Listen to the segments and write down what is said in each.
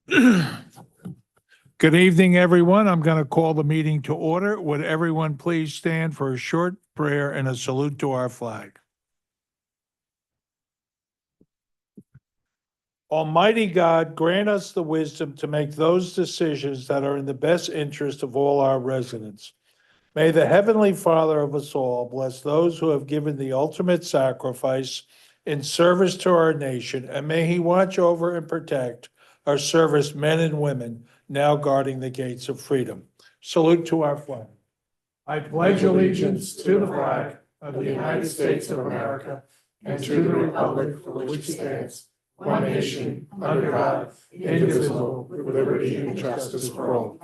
Good evening, everyone. I'm going to call the meeting to order. Would everyone please stand for a short prayer and a salute to our flag? Almighty God, grant us the wisdom to make those decisions that are in the best interest of all our residents. May the Heavenly Father of us all bless those who have given the ultimate sacrifice in service to our nation, and may He watch over and protect our service men and women now guarding the gates of freedom. Salute to our flag. I Pledge allegiance to the flag of the United States of America and to the republic for which it stands, one nation, under God, indivisible, with liberty and justice for all.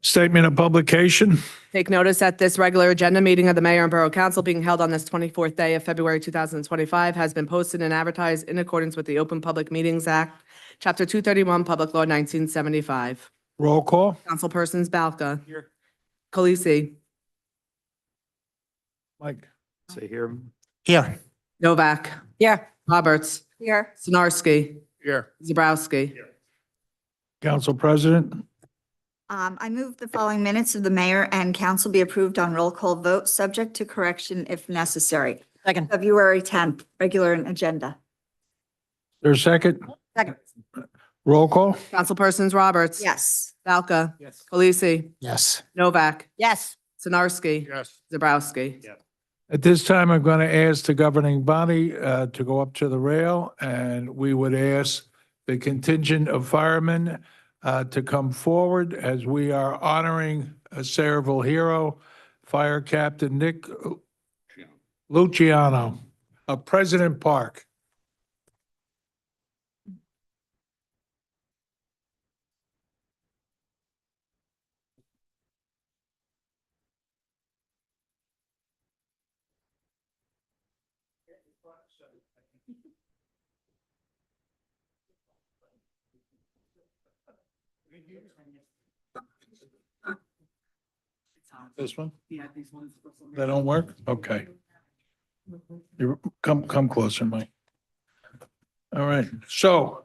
Statement of publication. Take notice that this regular agenda meeting of the Mayor and Borough Council being held on this 24th day of February 2025 has been posted and advertised in accordance with the Open Public Meetings Act, Chapter 231, Public Law 1975. Roll call. Councilpersons Balca. Here. Khaleesi. Mike. Say here. Here. Novak. Here. Roberts. Here. Sinarski. Here. Zabrowski. Council President. I move the following minutes of the mayor and council be approved on roll call vote, subject to correction if necessary. Second. February 10th, regular agenda. There's a second. Second. Roll call. Councilpersons Roberts. Yes. Balca. Yes. Khaleesi. Yes. Novak. Yes. Sinarski. Yes. Zabrowski. Yes. At this time, I'm going to ask the governing body to go up to the rail, and we would ask the contingent of firemen to come forward as we are honoring a Sayreville hero, Fire Captain Nick Luciano of President Park. This one? Yeah, these ones. They don't work? Okay. You come closer, Mike. All right, so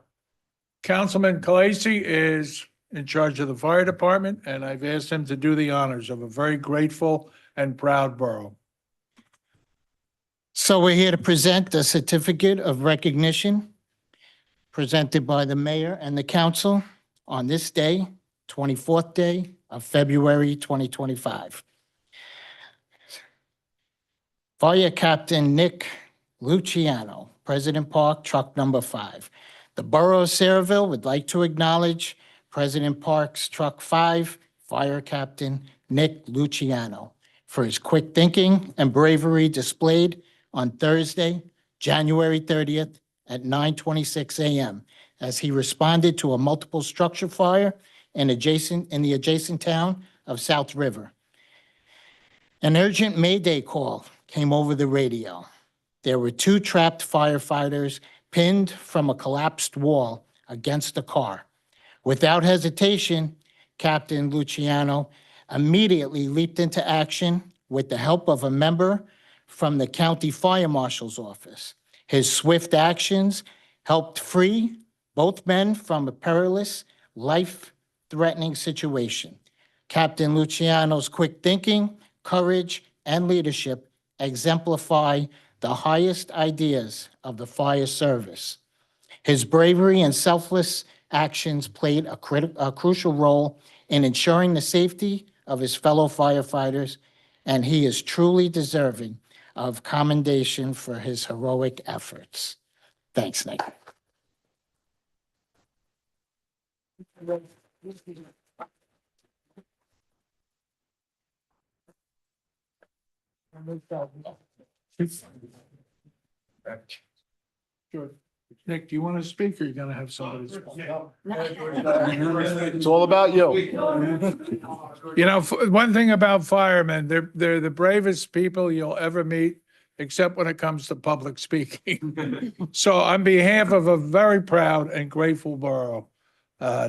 Councilman Khaleesi is in charge of the fire department, and I've asked him to do the honors of a very grateful and proud borough. So we're here to present the certificate of recognition presented by the mayor and the council on this day, 24th day of February 2025. Fire Captain Nick Luciano, President Park, truck number 5. The Borough of Sayreville would like to acknowledge President Park's truck 5, Fire Captain Nick Luciano, for his quick thinking and bravery displayed on Thursday, January 30th at 9:26 a.m. as he responded to a multiple structure fire in the adjacent town of South River. An urgent Mayday call came over the radio. There were 2 trapped firefighters pinned from a collapsed wall against a car. Without hesitation, Captain Luciano immediately leaped into action with the help of a member from the county fire marshal's office. His swift actions helped free both men from a perilous, life-threatening situation. Captain Luciano's quick thinking, courage, and leadership exemplify the highest ideas of the fire service. His bravery and selfless actions played a crucial role in ensuring the safety of his fellow firefighters, and he is truly deserving of commendation for his heroic efforts. Thanks, Nick. Sure. Nick, do you want to speak, or you going to have somebody speak? It's all about you. You know, one thing about firemen, they're the bravest people you'll ever meet, except when it comes to public speaking. So on behalf of a very proud and grateful borough,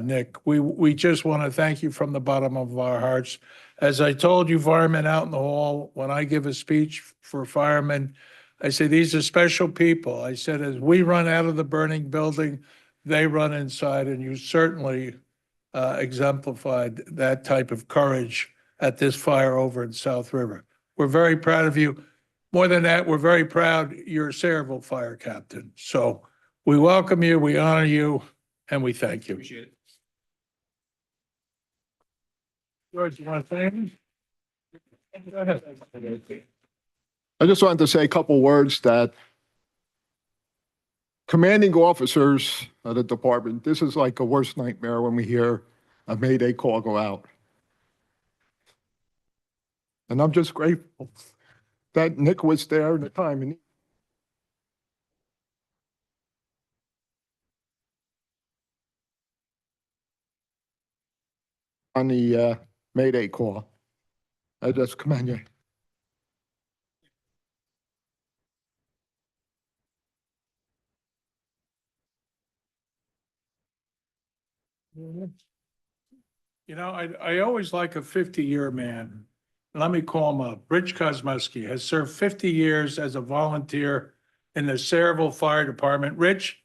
Nick, we just want to thank you from the bottom of our hearts. As I told you firemen out in the hall, when I give a speech for firemen, I say, these are special people. I said, as we run out of the burning building, they run inside, and you certainly exemplified that type of courage at this fire over in South River. We're very proud of you. More than that, we're very proud you're a Sayreville Fire Captain. So we welcome you, we honor you, and we thank you. Appreciate it. George, you want to say anything? Go ahead. I just wanted to say a couple words that commanding officers of the department, this is like a worst nightmare when we hear a Mayday call go out. And I'm just grateful that Nick was there at the time. And on the Mayday call. I just commend you. You know, I always like a 50-year man. Let me call him up. Rich Kosmowski has served 50 years as a volunteer in the Sayreville Fire Department. Rich,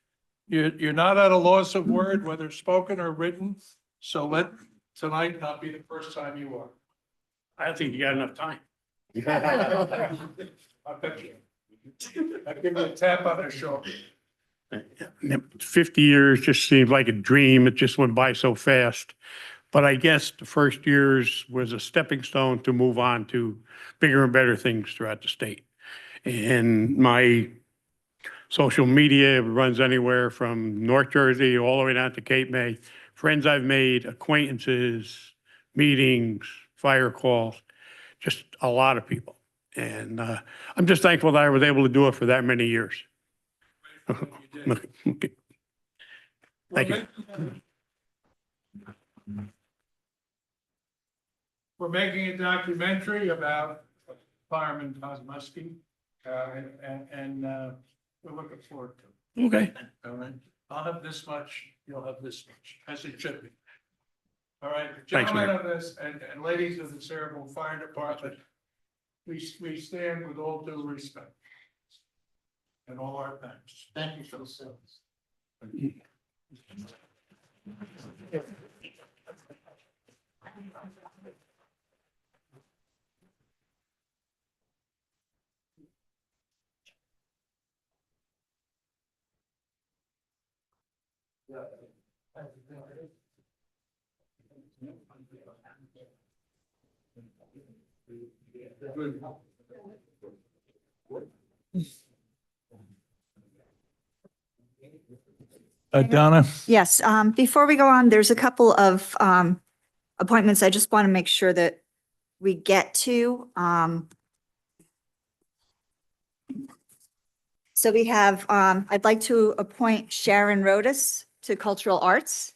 you're not at a loss of word, whether spoken or written, so let tonight not be the first time you are. I don't think you got enough time. I bet you. I'll give you a tap on the shoulder. 50 years just seemed like a dream. It just went by so fast. But I guess the first years was a stepping stone to move on to bigger and better things throughout the state. And my social media runs anywhere from North Jersey all the way down to Cape May. Friends I've made, acquaintances, meetings, fire calls, just a lot of people. And I'm just thankful that I was able to do it for that many years. Okay. Thank you. We're making a documentary about Fireman Kosmowski, and we're looking forward to it. Okay. All right, I'll have this much, you'll have this much, as it should be. All right, Thanks, gentlemen Mayor. of this, and ladies of the Sayreville Fire Department, we stand with all due respect. And all our thanks. Thank you for the service. Donna? Yes, before we go on, there's a couple of appointments I just want to make sure that we get to. So we have, I'd like to appoint Sharon Rodas to Cultural Arts.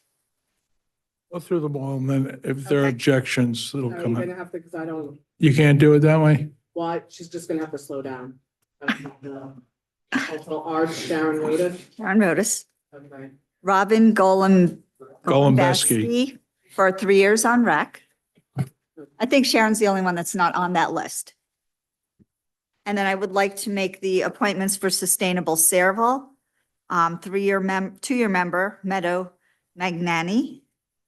Go through them all, and then if there are Okay. objections, it'll No, come you're up. gonna have to, because I don't, You can't do it that way? well, she's just gonna have to slow down. Cultural arts, Sharon Rhoda. Sharon Rodas. Okay. Robin Golombeski. for 3 years on rec. I think Sharon's the only one that's not on that list. And then I would like to make the appointments for Sustainable Sayreville. 2-year member, Meadow Magnani,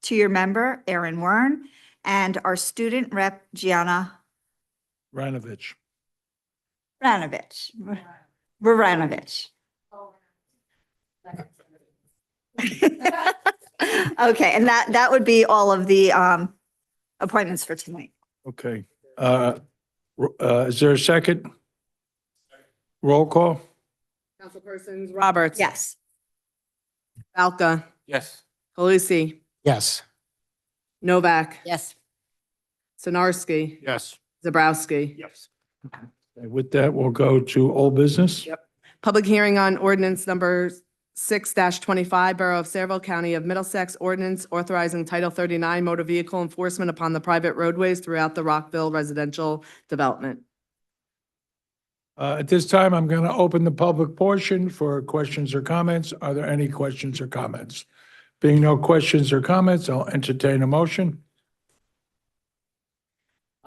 2-year member, Aaron Wern, and our student rep, Gianna Ranovich. Ranovich. Varanovich. Okay, and that would be all of the appointments for tonight. Okay. Is there a second? Roll call? Councilpersons Roberts. Yes. Balca. Yes. Galusi. Yes. Novak. Yes. Sinarski. Yes. Zabrowski. Yes. With that, we'll go to old business. Public hearing on ordinance number 6-25, Borough of Sayreville, County of Middlesex, ordinance authorizing Title 39 motor vehicle enforcement upon the private roadways throughout the Rockville residential development. At this time, I'm going to open the public portion for questions or comments. Are there any questions or comments? Being no questions or comments, I'll entertain a motion.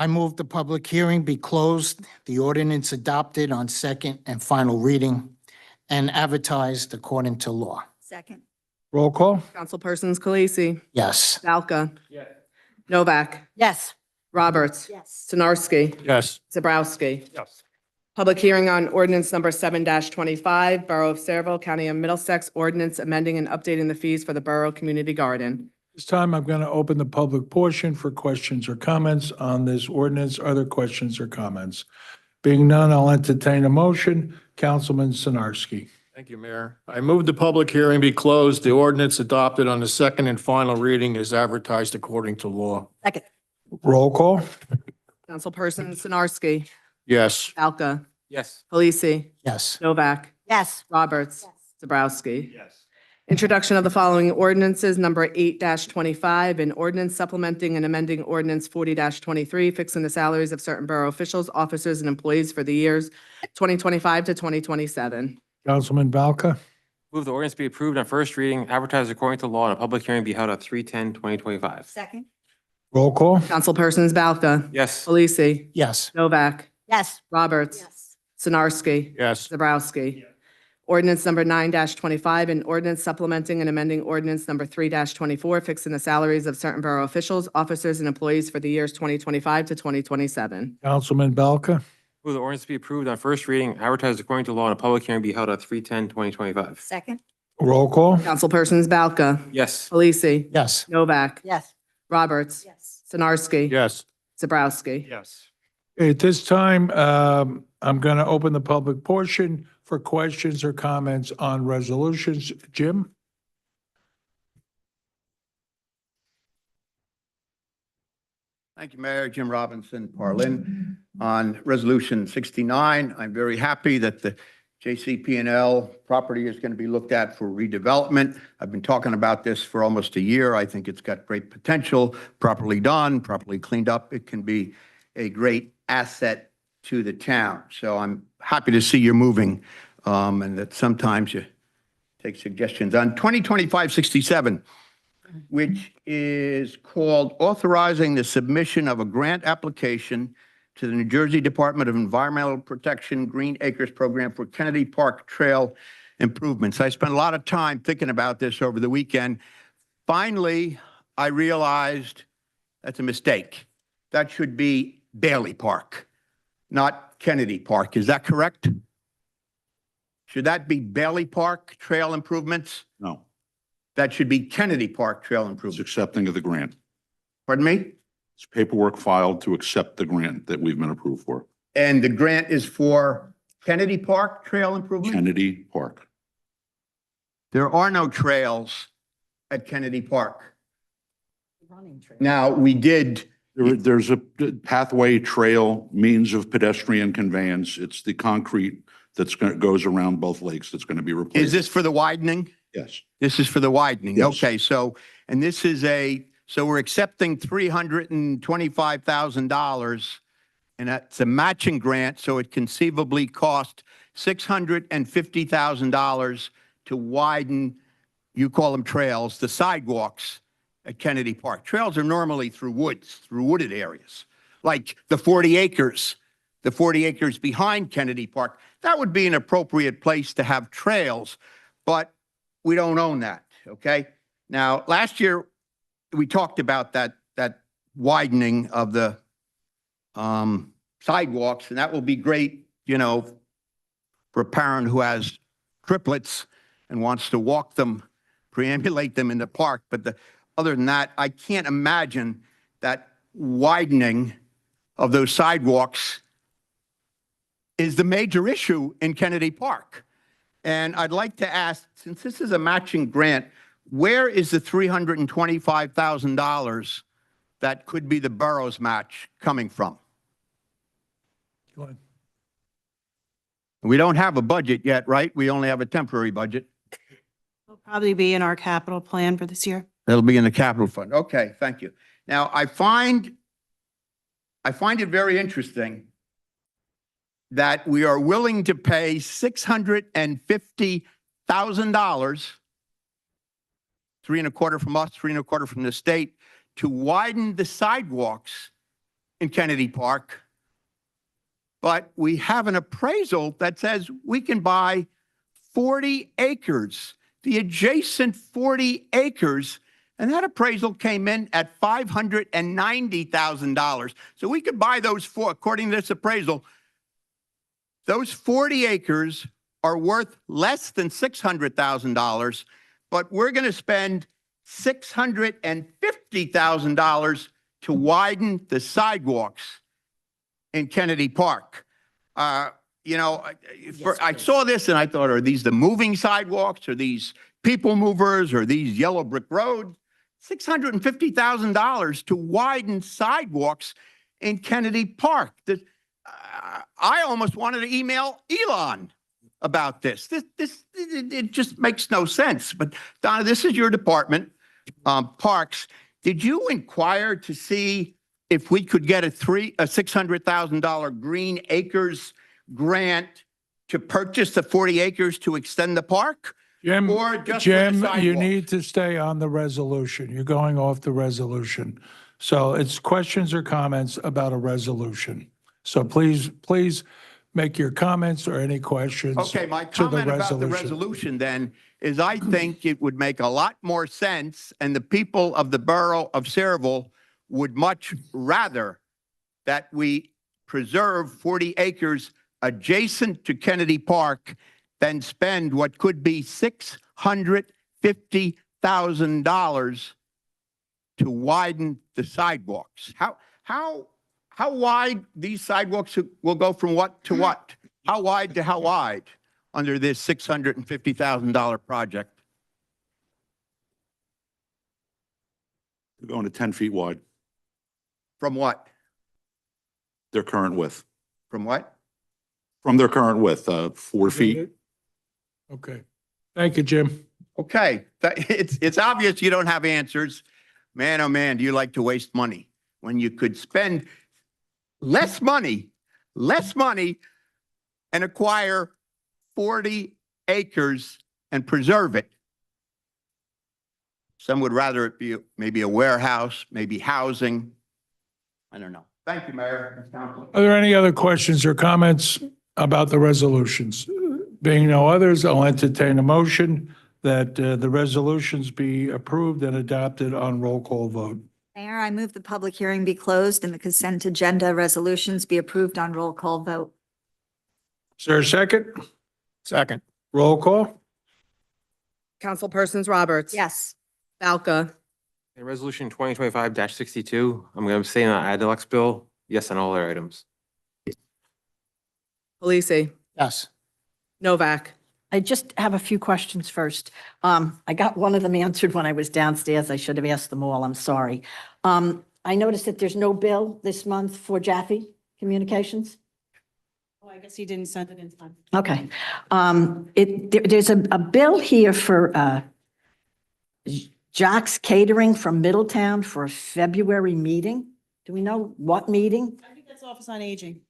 I move the public hearing be closed, the ordinance adopted on second and final reading, and advertised according to law. Second. Roll call? Councilpersons Khaleesi. Yes. Valka. Novak. Yes. Roberts. Yes. Sinarski. Yes. Zabrowski. Yes. Public hearing on ordinance number 7-25, Borough of Saraville, County of Middlesex, ordinance amending and updating the fees for the Borough Community Garden. This time I'm going to open the public portion for questions or comments on this ordinance. Are there questions or comments? Being none, I'll entertain a motion. Councilman Sinarski. Thank you, Mayor. I move the public hearing be closed. The ordinance adopted on the second and final reading is advertised according to law. Second. Roll call? Councilperson Sinarski. Yes. Valka. Yes. Khaleesi. Yes. Novak. Yes. Roberts. Zabrowski. Yes. Introduction of the following ordinances, number 8-25, an ordinance supplementing and amending ordinance 40-23, fixing the salaries of certain borough officials, officers, and employees for the years 2025 to 2027. Councilman Valka? Move the ordinance be approved on first reading, advertised according to law, and a public hearing be held at 3/10/2025. Second. Roll call? Councilpersons Valka. Yes. Khaleesi. Yes. Novak. Yes. Roberts. Yes. Sinarski. Yes. Zabrowski. Ordinance number 9-25, an ordinance supplementing and amending ordinance number 3-24, fixing the salaries of certain borough officials, officers, and employees for the years 2025 to 2027. Councilman Valka? Move the ordinance be approved on first reading, advertised according to law, and a public hearing be held at 3/10/2025. Second. Roll call? Councilpersons Valka. Yes. Khaleesi. Yes. Novak. Yes. Roberts. Yes. Sinarski. Yes. Zabrowski. Yes. At this time, I'm going to open the public portion for questions or comments on resolutions. Jim? Thank you, Mayor. Jim Robinson, Parlin. On Resolution 69, I'm very happy that the JCP&L property is going to be looked at for redevelopment. I've been talking about this for almost a year. I think it's got great potential, properly done, properly cleaned up. It can be a great asset to the town. So I'm happy to see you're moving, and that sometimes you take suggestions. On 2025-67, which is called authorizing the submission of a grant application to the New Jersey Department of Environmental Protection Green Acres Program for Kennedy Park Trail improvements. I spent a lot of time thinking about this over the weekend. Finally, I realized that's a mistake. That should be Bailey Park, not Kennedy Park. Is that correct? Should that be Bailey Park Trail improvements? No, That should be Kennedy Park Trail it's improvements. accepting of the grant. Pardon me? It's paperwork filed to accept the grant that we've been approved for. And the grant is for Kennedy Park Trail improvement? Kennedy Park. There are no trails at Kennedy Park. Now, we did, There's a pathway, trail, means of pedestrian conveyance. It's the concrete goes around both lakes that's going to be replaced. is this for the widening? Yes, This is for the widening. Yes. Okay, so, and this is so we're accepting $325,000, and that's a matching grant, so it conceivably cost $650,000 to widen, you call them trails, the sidewalks at Kennedy Park. Trails are normally through woods, through wooded areas, like the 40 acres behind Kennedy Park. That would be an appropriate place to have trails, but we don't own that, okay? Now, last year, we talked about that widening of the sidewalks, and that will be great, for a parent who has triplets and wants to walk them, preambulate them in the park. But other than that, I can't imagine that widening of those sidewalks is the major issue in Kennedy Park. And I'd like to ask, since this is a matching grant, where is the $325,000 that could be the borough's match coming from? Go ahead. We don't have a budget yet, right? We only have a temporary budget. It'll probably be in our capital plan for this year. That'll be in the capital fund. Okay, thank you. Now, I find it very interesting that we are willing to pay $650,000, 3.25 from us, 3.25 from the state, to widen the sidewalks in Kennedy Park, but we have an appraisal that says we can buy 40 acres, the adjacent 40 acres, and that appraisal came in at $590,000. So we could buy those four, according to this appraisal, those 40 acres are worth less than $600,000, but we're going to spend $650,000 to widen the sidewalks in Kennedy Park. You know, I saw this and I thought, are these the moving sidewalks? Are these people movers? Are these yellow brick roads? $650,000 to widen sidewalks in Kennedy Park. I almost wanted to email Elon about this. It just makes no sense. But Donna, this is your department, Parks. Did you inquire to see if we could get a $600,000 Green Acres grant to purchase the 40 acres to extend the park? Jim, Or just for the Jim, you sidewalks? need to stay on the resolution. You're going off the resolution. So it's questions or comments about a resolution. So please make your comments or any questions Okay, my to the comment about the resolution. resolution then is I think it would make a lot more sense, and the people of the borough of Saraville would much rather that we preserve 40 acres adjacent to Kennedy Park than spend what could be $650,000 to widen the sidewalks. How wide these sidewalks will go from what to what? How wide to how wide under this $650,000 project? They're going to 10 feet wide, From what? their current width. From what? From their current width, 4 feet. Okay. Thank you, Jim. Okay, it's obvious you don't have answers. Man, oh man, do you like to waste money when you could spend less money and acquire 40 acres and preserve it. Some would rather it be maybe a warehouse, maybe housing. I don't know. Thank you, Mayor and Council. Are there any other questions or comments about the resolutions? Being no others, I'll entertain a motion that the resolutions be approved and adopted on roll call vote. Mayor, I move the public hearing be closed and the consent agenda resolutions be approved on roll call vote. Is there a second? Second. Roll call? Councilpersons Roberts. Yes. Balca. In Resolution 2025-62, I'm going to abstain on Adelux bill, yes on all other items. Polisi. Yes. Novak. I just have a few questions first. I got one of them answered when I was downstairs. I should have asked them all. I'm sorry. I noticed that there's no bill this month for Jaffe Communications. Oh, I guess he didn't send it in time. Okay. There's a bill here for Jack's Catering from Middletown for a February meeting. Do we know what meeting? I think that's Office on Aging.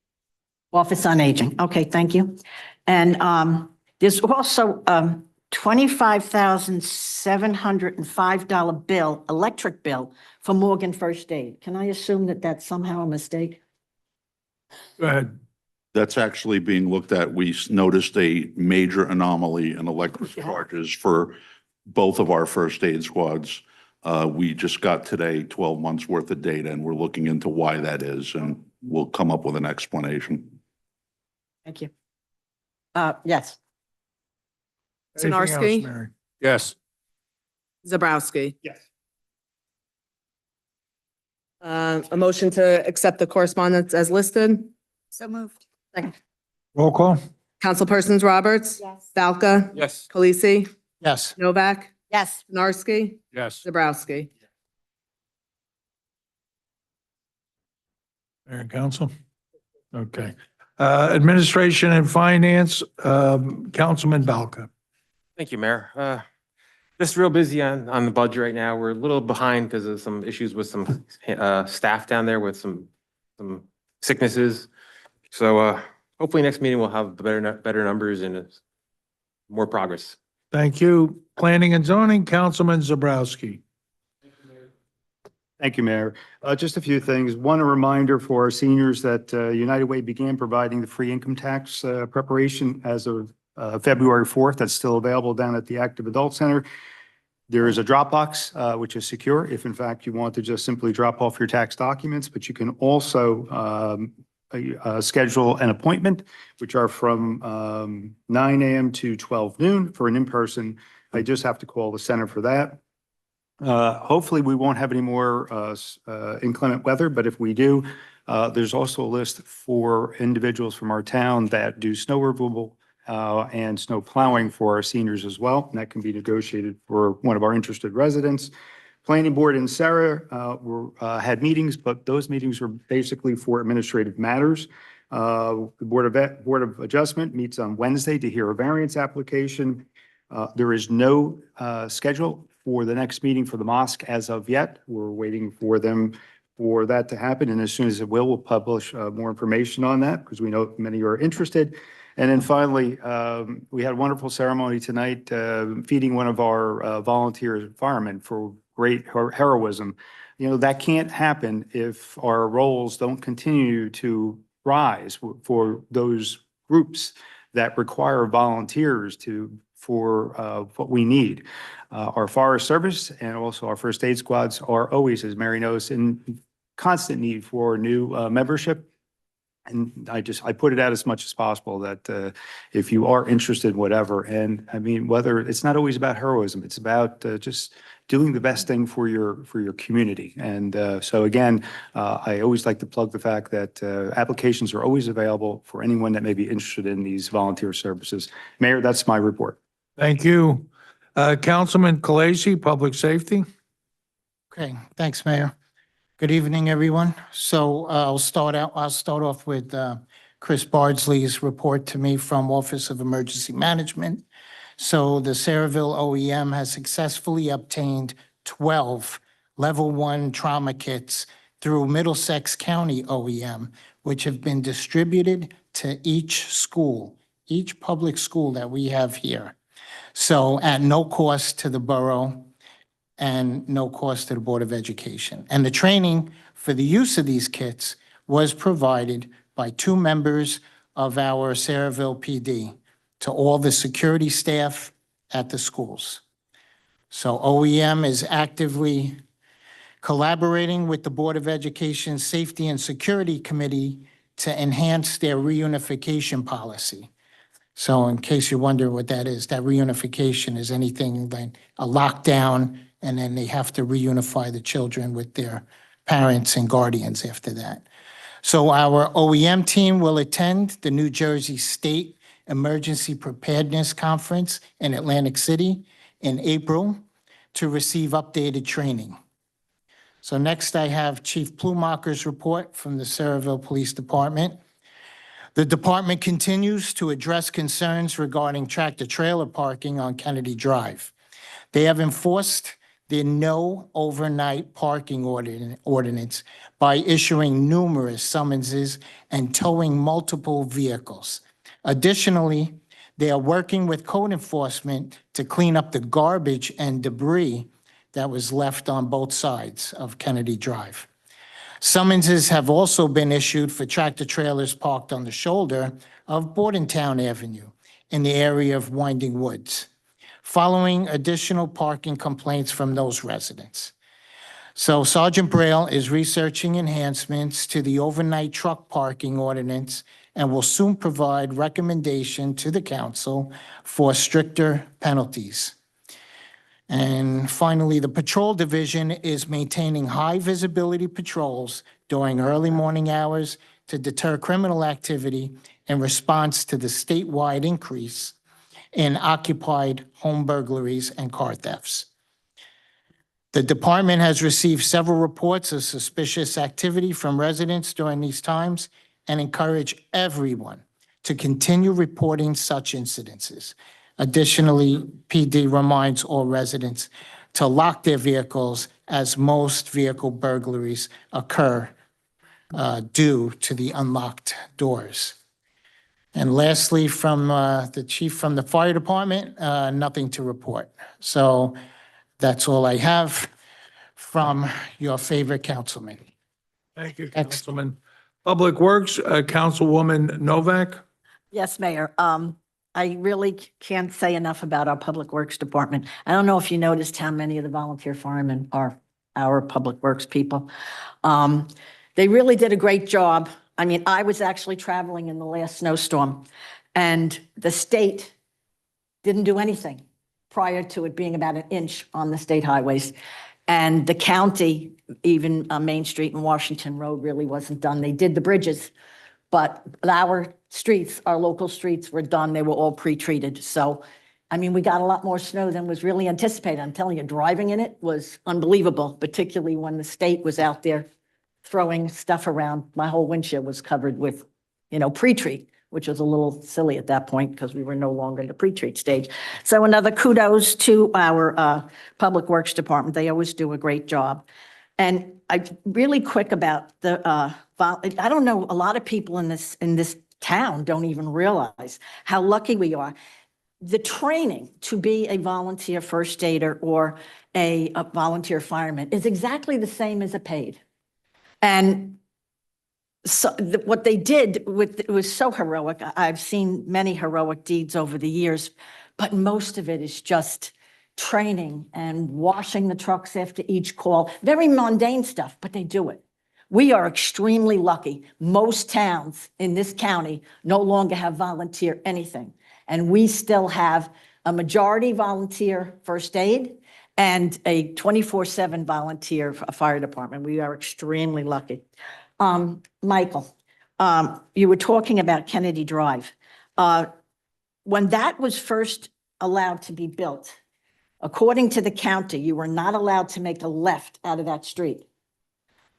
Office on Aging. Okay, thank you. And there's also $25,705 bill, electric bill for Morgan First Aid. Can I assume that that's somehow a mistake? Go ahead. That's actually being looked at. We noticed a major anomaly in electric charges for both of our first aid squads. We just got today 12 months worth of data, and we're looking into why that is, and we'll come up with an explanation. Thank you. Yes. Anything else, Sinarski? Mary? Yes. Zabrowski. Yes. A motion to accept the correspondence as listed. So moved. Second. Roll call? Councilpersons Roberts. Yes. Balca. Yes. Polisi. Yes. Novak. Yes. Sinarski. Yes. Zabrowski. Mayor and Council? Okay. Administration and Finance, Councilman Balca. Thank you, Mayor. Just real busy on the budget right now. We're a little behind because of some issues with some staff down there with some sicknesses. So hopefully next meeting we'll have better numbers and more progress. Thank you. Planning and Zoning, Councilman Zabrowski. Thank you, Mayor. Just a few things. One, a reminder for our seniors that United Way began providing the free income tax preparation as of February 4th. That's still available down at the Active Adult Center. There is a Dropbox, which is secure if in fact you want to just simply drop off your tax documents, but you can also schedule an appointment, which are from 9 a.m. to 12 noon for an in-person. I just have to call the center for that. Hopefully, we won't have any more inclement weather, but if we do, there's also a list for individuals from our town that do snow removal and snow plowing for our seniors as well. And that can be negotiated for one of our interested residents. Planning Board and Sarah had meetings, but those meetings were basically for administrative matters. The Board of Adjustment meets on Wednesday to hear a variance application. There is no schedule for the next meeting for the mosque as of yet. We're waiting for them for that to happen. And as soon as it will, we'll publish more information on that because we know many are interested. And then finally, we had a wonderful ceremony tonight feeding one of our volunteer firemen for great heroism. You know, that can't happen if our roles don't continue to rise for those groups that require volunteers for what we need. Our Forest Service and also our first aid squads are always, as Mary knows, in constant need for new membership. And I put it out as much as possible that if you are interested, whatever, and I mean, whether it's not always about heroism, it's about just doing the best thing for your community. And so again, I always like to plug the fact that applications are always available for anyone that may be interested in these volunteer services. Mayor, that's my report. Thank you. Councilman Khaleesi, Public Safety. Okay, thanks, Mayor. Good evening, everyone. So I'll start off with Chris Bardsley's report to me from Office of Emergency Management. So the Saraville OEM has successfully obtained 12 level 1 trauma kits through Middlesex County OEM, which have been distributed to each school, each public school that we have here. So at no cost to the borough and no cost to the Board of Education. And the training for the use of these kits was provided by 2 members of our Saraville PD to all the security staff at the schools. So OEM is actively collaborating with the Board of Education Safety and Security Committee to enhance their reunification policy. So in case you wonder what that is, that reunification is anything like a lockdown, and then they have to reunify the children with their parents and guardians after that. So our OEM team will attend the New Jersey State Emergency Preparedness Conference in Atlantic City in April to receive updated training. So next I have Chief Plumacher's report from the Saraville Police Department. The department continues to address concerns regarding tractor-trailer parking on Kennedy Drive. They have enforced the no overnight parking ordinance by issuing numerous summonses and towing multiple vehicles. Additionally, they are working with code enforcement to clean up the garbage and debris that was left on both sides of Kennedy Drive. Summonses have also been issued for tractor-trailers parked on the shoulder of Bordentown Avenue in the area of Winding Woods, following additional parking complaints from those residents. So Sergeant Braille is researching enhancements to the overnight truck parking ordinance and will soon provide recommendation to the council for stricter penalties. And finally, the patrol division is maintaining high visibility patrols during early morning hours to deter criminal activity in response to the statewide increase in occupied home burglaries and car thefts. The department has received several reports of suspicious activity from residents during these times and encourage everyone to continue reporting such incidences. Additionally, PD reminds all residents to lock their vehicles as most vehicle burglaries occur due to the unlocked doors. And lastly, from the chief from the fire department, nothing to report. So that's all I have from your favorite councilman. Thank you, Excellent. Councilman. Public Works, Councilwoman Novak. Yes, Mayor. I really can't say enough about our Public Works Department. I don't know if you noticed how many of the volunteer firemen are our Public Works people. They really did a great job. I mean, I was actually traveling in the last snowstorm, and the state didn't do anything prior to it being about an inch on the state highways. And the county, even Main Street and Washington Road really wasn't done. They did the bridges, but our streets, our local streets were done. They were all pre-treated. So, I mean, we got a lot more snow than was really anticipated. I'm telling you, driving in it was unbelievable, particularly when the state was out there throwing stuff around. My whole windshield was covered with, pre-treat, which was a little silly at that point because we were no longer in the pre-treat stage. So another kudos to our Public Works Department. They always do a great job. And I really quick about the, I don't know, a lot of people in this town don't even realize how lucky we are. The training to be a volunteer first aider or a volunteer fireman is exactly the same as a paid. And so what they did it was so heroic. I've seen many heroic deeds over the years, but most of it is just training and washing the trucks after each call. Very mundane stuff, but they do it. We are extremely lucky. Most towns in this county no longer have volunteer anything. And we still have a majority volunteer first aid and a 24/7 volunteer fire department. We are extremely lucky. Michael, you were talking about Kennedy Drive. When that was first allowed to be built, according to the county, you were not allowed to make a left out of that street.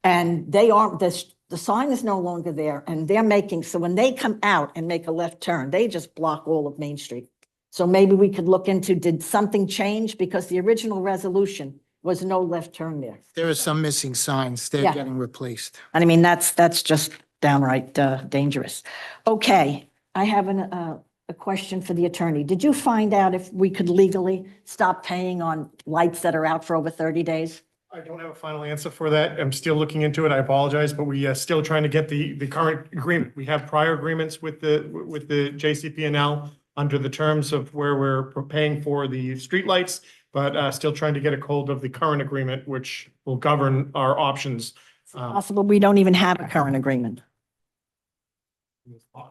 And they aren't, the sign is no longer there, and they're making, so when they come out and make a left turn, they just block all of Main Street. So maybe we could look into, did something change? Because the original resolution was no left turn there. There are some missing signs. They're Yeah. getting replaced. And I mean, that's just downright dangerous. Okay, I have a question for the attorney. Did you find out if we could legally stop paying on lights that are out for over 30 days? I don't have a final answer for that. I'm still looking into it. I apologize, but we are still trying to get the current agreement. We have prior agreements with the JCP&L under the terms of where we're paying for the streetlights, but still trying to get a hold of the current agreement, which will govern our options. Possible we don't even have a current agreement.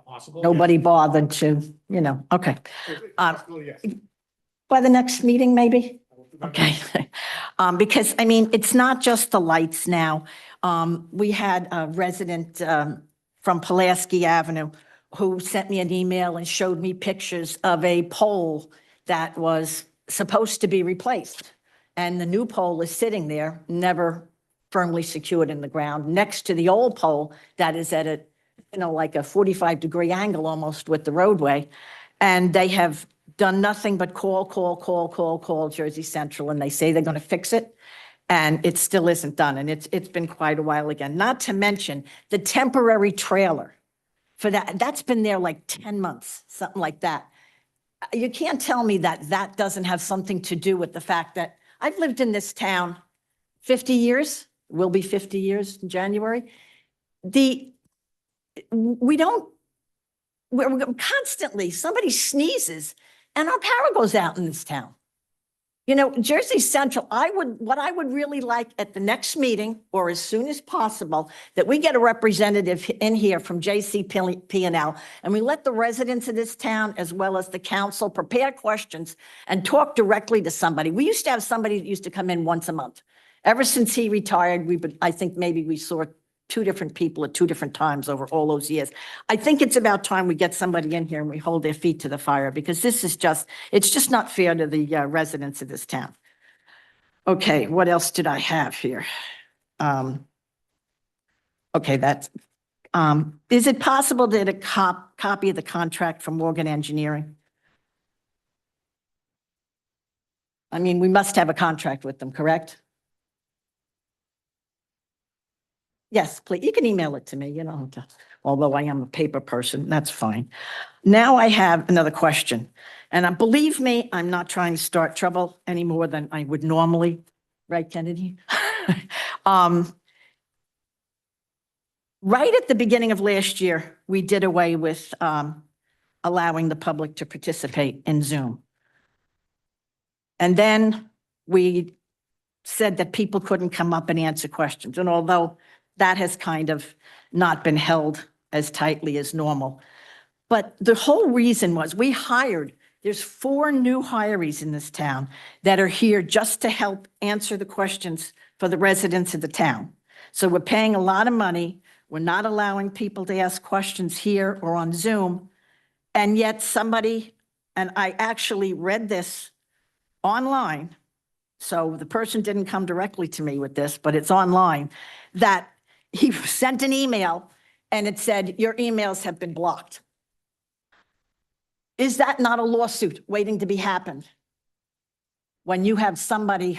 Possible. Nobody bothered to, okay. Possible, yes. By the next meeting, maybe? Okay. Because, I mean, it's not just the lights now. We had a resident from Pulaski Avenue who sent me an email and showed me pictures of a pole that was supposed to be replaced. And the new pole is sitting there, never firmly secured in the ground, next to the old pole that is at a, like a 45-degree angle almost with the roadway. And they have done nothing but call Jersey Central, and they say they're going to fix it. And it still isn't done. And it's been quite a while again. Not to mention the temporary trailer for that's been there like 10 months, something like that. You can't tell me that doesn't have something to do with the fact that I've lived in this town 50 years, will be 50 years in January. We're constantly, somebody sneezes and our power goes out in this town. Jersey Central, what I would really like at the next meeting, or as soon as possible, that we get a representative in here from JCP&L, and we let the residents of this town, as well as the council, prepare questions and talk directly to somebody. We used to have somebody that used to come in once a month. Ever since he retired, I think maybe we saw 2 different people at 2 different times over all those years. I think it's about time we get somebody in here and we hold their feet to the fire, because this is it's just not fair to the residents of this town. Okay, what else did I have here? Okay, is it possible to get a copy of the contract from Morgan Engineering? I mean, we must have a contract with them, correct? Yes, please. You can email it to me, although I am a paper person, that's fine. Now I have another question. And believe me, I'm not trying to start trouble any more than I would normally. Right, Kennedy? Right at the beginning of last year, we did away with allowing the public to participate in Zoom. And then we said that people couldn't come up and answer questions. And although that has kind of not been held as tightly as normal. But the whole reason was there's 4 new hirees in this town that are here just to help answer the questions for the residents of the town. So we're paying a lot of money. We're not allowing people to ask questions here or on Zoom. And yet somebody, and I actually read this online, so the person didn't come directly to me with this, but it's online, that he sent an email and it said, your emails have been blocked. Is that not a lawsuit waiting to be happened? When you have somebody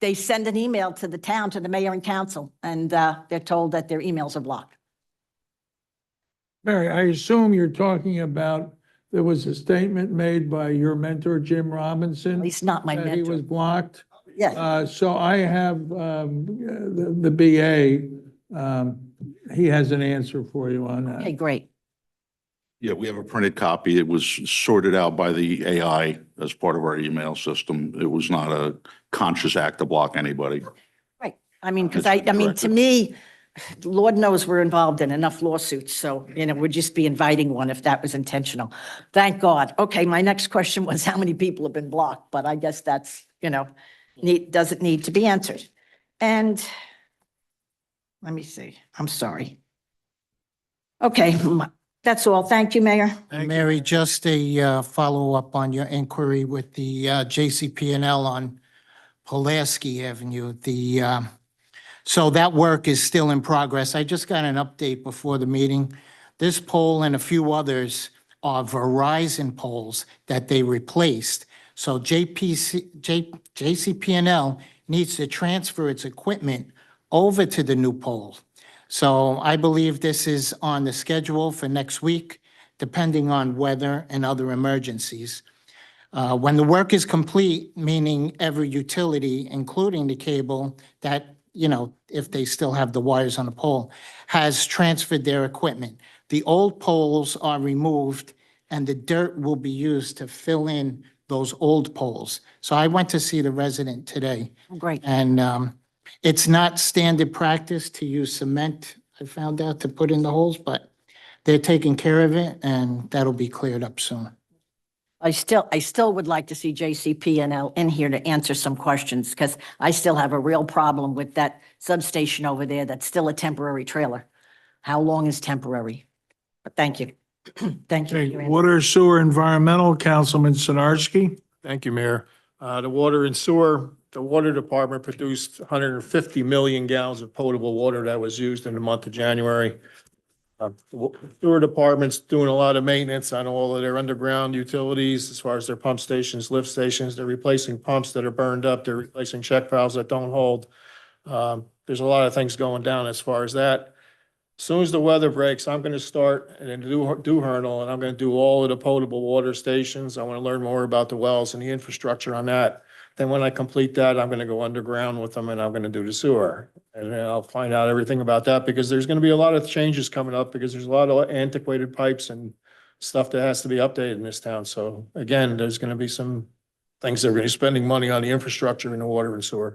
they send an email to the town, to the mayor and council, and they're told that their emails are blocked. Mary, I assume you're talking about, there was a statement made by your mentor, Jim Robinson. He's not my that he was mentor. blocked. Yes. So I have the BA, he has an answer for you on that. Okay, great. Yeah, we have a printed copy. It was sorted out by the AI as part of our email system. It was not a conscious act to block anybody. Right. I mean, because That's to correct. me, Lord knows we're involved in enough lawsuits. So, we'd just be inviting one if that was intentional. Thank God. Okay, my next question was how many people have been blocked, but I guess that's, doesn't need to be answered. And let me see. I'm sorry. Okay, that's all. Thank you, Mayor. Mary, just a follow-up on your inquiry with the JCP&L on Pulaski Avenue. So that work is still in progress. I just got an update before the meeting. This pole and a few others are Verizon poles that they replaced. So JCP&L needs to transfer its equipment over to the new pole. So I believe this is on the schedule for next week, depending on weather and other emergencies. When the work is complete, meaning every utility, including the cable that, if they still have the wires on the pole, has transferred their equipment. The old poles are removed and the dirt will be used to fill in those old poles. So I went to see the resident today. Great. And it's not standard practice to use cement, I found out, to put in the holes, but they're taking care of it and that'll be cleared up soon. I still would like to see JCP&L in here to answer some questions because I still have a real problem with that substation over there that's still a temporary trailer. How long is temporary? But thank you. Thank you. for your answer. Water, Sewer, Environmental, Councilman Sinarski. Thank you, Mayor. The water and sewer, the water department produced 150 million gallons of potable water that was used in the month of January. The sewer department's doing a lot of maintenance on all of their underground utilities as far as their pump stations, lift stations. They're replacing pumps that are burned up. They're replacing check valves that don't hold. There's a lot of things going down as far as that. As soon as the weather breaks, I'm going to start and do Hernal, and I'm going to do all of the potable water stations. I want to learn more about the wells and the infrastructure on that. Then when I complete that, I'm going to go underground with them and I'm going to do the sewer. And then I'll find out everything about that because there's going to be a lot of changes coming up because there's a lot of antiquated pipes and stuff that has to be updated in this town. So again, there's going to be some things that we're going to be spending money on the infrastructure and the water and sewer.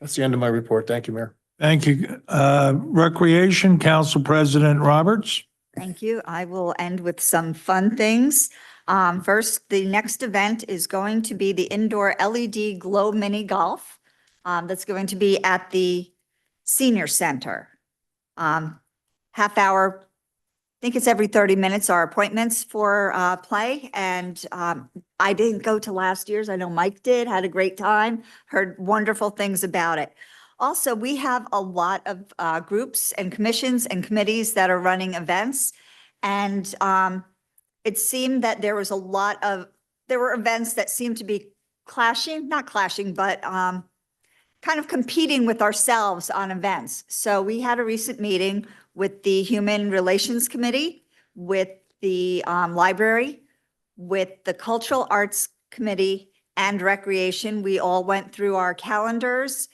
That's the end of my report. Thank you, Mayor. Thank you. Recreation, Council President Roberts. Thank you. I will end with some fun things. First, the next event is going to be the indoor LED glow mini golf. That's going to be at the Senior Center. Half hour, I think it's every 30 minutes are appointments for play. And I didn't go to last year's. I know Mike did, had a great time, heard wonderful things about it. Also, we have a lot of groups and commissions and committees that are running events. And it seemed that there were events that seemed to be not clashing, but kind of competing with ourselves on events. So we had a recent meeting with the Human Relations Committee, with the library, with the Cultural Arts Committee and Recreation. We all went through our calendars.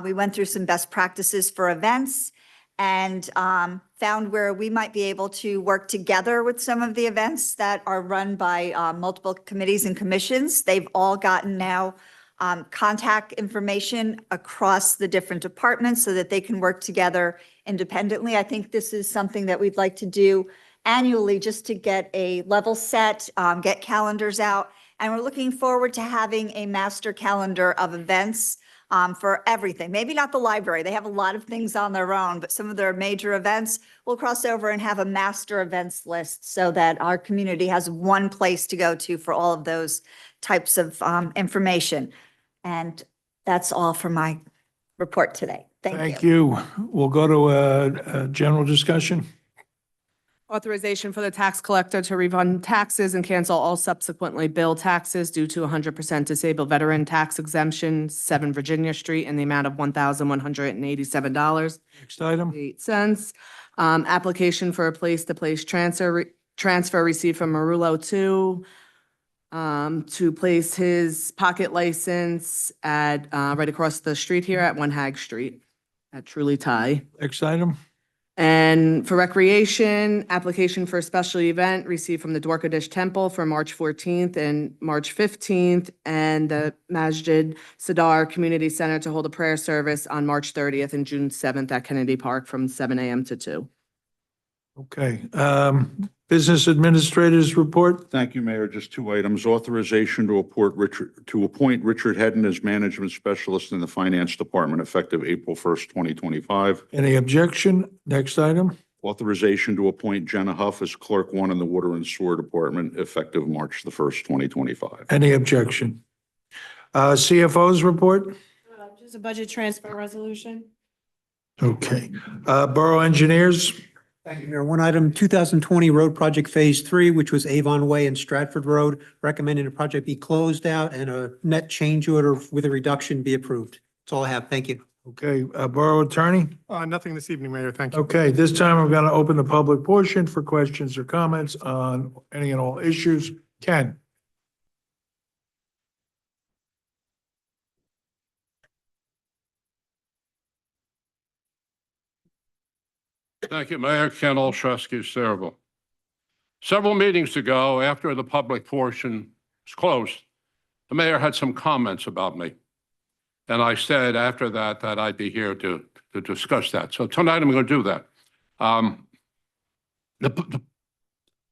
We went through some best practices for events and found where we might be able to work together with some of the events that are run by multiple committees and commissions. They've all gotten now contact information across the different departments so that they can work together independently. I think this is something that we'd like to do annually just to get a level set, get calendars out. And we're looking forward to having a master calendar of events for everything. Maybe not the library. They have a lot of things on their own, but some of their major events will cross over and have a master events list so that our community has one place to go to for all of those types of information. And that's all for my report today. Thank you. We'll go to a general discussion. Authorization for the tax collector to refund taxes and cancel all subsequently billed taxes due to 100% disabled veteran tax exemption, 7 Virginia Street, in the amount of $1,187. Next item. 8 cents. Application for a place-to-place transfer received from Marullo to place his pocket license at, right across the street here at 1 Hag Street at Truly Thai. Next item. And for recreation, application for a special event received from the Dwarkadish Temple for March 14th and March 15th, and the Masjid Sadar Community Center to hold a prayer service on March 30th and June 7th at Kennedy Park from 7 a.m. to 2. Okay. Business Administrators Report. Thank you, Mayor. Just 2 items. Authorization to appoint Richard Hedden as Management Specialist in the Finance Department effective April 1st, 2025. Any objection? Next item. Authorization to appoint Jenna Huff as Clerk 1 in the Water and Sewer Department effective March the 1st, 2025. Any objection? CFO's report. Just a budget transfer resolution. Okay. Borough Engineers. Thank you, Mayor. One item, 2020 Road Project Phase 3, which was Avon Way and Stratford Road, recommending the project be closed out and a net change order with a reduction be approved. That's all I have. Thank you. Okay. Borough Attorney. Nothing this evening, Mayor. Thank you. Okay. This time I'm going to open the public portion for questions or comments on any and all issues. Ken. Thank you, Mayor. Ken Olszewski, Saraville. Several meetings ago, after the public portion was closed, the mayor had some comments about me. And I said after that I'd be here to discuss that. So tonight I'm going to do that. The